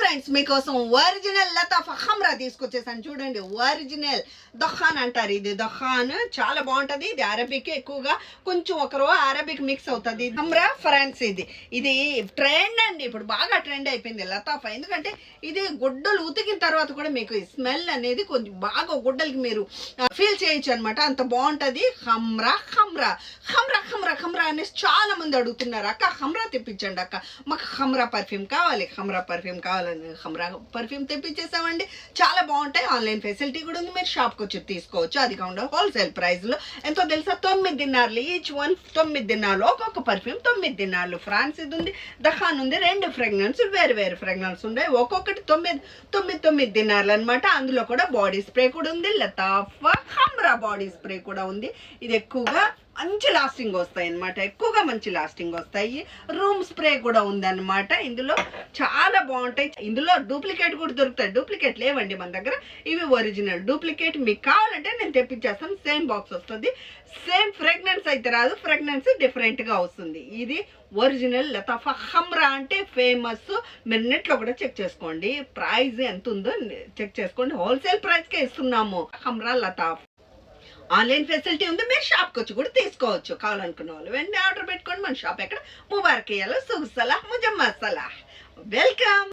Friends మీకోసం original లతాఫా ఖమ్రా తీసుకొచ్చేసాను. చూడండి, original దఖాన్ అంటారు. ఇది దఖాన్ చాలా బాగుంటది. ఇది అరబిక్, ఎక్కువగా కొంచెం ఒకరో అరబిక్ మిక్స్ అవుతుంది. ఖమ్రా ఫ్రాన్స్ ఇది ట్రెండ్ అండి. ఇప్పుడు బాగా ట్రెండ్ అయిపోయింది లతాఫా. ఎందుకంటే ఇది గుడ్డలు ఉతికిన తర్వాత కూడా మీకు స్మెల్ అనేది కొంచెం బాగా గుడ్డలకి మీరు ఫీల్ చేయొచ్చు అనమాట. అంత బాగుంటది. ఖమ్రా ఖమ్రా ఖమ్రా ఖమ్రా ఖమ్రా అనేసి చాలా మంది అడుగుతున్నారు, అక్క ఖమ్రా తెప్పించండి అక్క, మాకు ఖమ్రా పర్ఫ్యూమ్ కావాలి, ఖమ్రా పర్ఫ్యూమ్ కావాలని ఖమ్రా పర్ఫ్యూమ్ తెప్పించేసామండి. చాలా బాగుంటాయి. ఆన్లైన్ ఫెసిలిటీ కూడా ఉంది. మీరు షాప్కి వచ్చి తీసుకోవచ్చు. అది కాకుండా హోల్సేల్ ప్రైస్ లో ఎంతో తెలుసా, 9 దినార్లు. Each one 9 దినార్లు. ఒక్కొక్క పర్ఫ్యూమ్ 9 దినార్లు. ఫ్రాన్స్ ఇది ఉంది, దఖాన్ ఉంది. 2 ఫ్రెగ్రెన్స్, వేరు వేరు ఫ్రెగ్రెన్స్ ఉన్నాయి. ఒక్కొక్కటి 9 దినార్లు అనమాట. అందులో కూడా బాడీ స్ప్రే కూడా ఉంది. లతాఫా ఖమ్రా బాడీ స్ప్రే కూడా ఉంది. ఇది ఎక్కువగా మంచి లాస్టింగ్ వస్తాయి అనమాట. ఎక్కువగా మంచి లాస్టింగ్ వస్తాయి. రూమ్ స్ప్రే కూడా ఉందన్నమాట. ఇందులో చాలా బాగుంటాయి. ఇందులో డూప్లికేట్ కూడా దొరుకుతాయి. డూప్లికేట్ లేవండి మన దగ్గర. ఇవి ఒరిజినల్. డూప్లికేట్ మీకు కావాలంటే నేను తెప్పించేస్తాను. సేమ్ బాక్స్ వస్తుంది. సేమ్ ఫ్రెగ్రెన్స్ అయితే రాదు, ఫ్రెగ్రెన్స్ డిఫరెంట్ గా వస్తుంది. ఇది ఒరిజినల్ లతాఫా ఖమ్రా అంటే ఫేమస్. మీరు నెట్లో కూడా చెక్ చేసుకోండి, ప్రైస్ ఎంత ఉందో చెక్ చేసుకోండి. హోల్సేల్ ప్రైస్ కే ఇస్తున్నాము ఖమ్రా లతాఫా. ఆన్లైన్ ఫెసిలిటీ ఉంది. మీరు షాప్కి వచ్చి కూడా తీసుకోవచ్చు. కావాలనుకున్న వాళ్ళు వెంటనే ఆర్డర్ పెట్టుకోండి. మన షాప్ ఎక్కడ, ముబారక్ సలాహ్ ముజమ్మా సలాహ్. వెల్కమ్.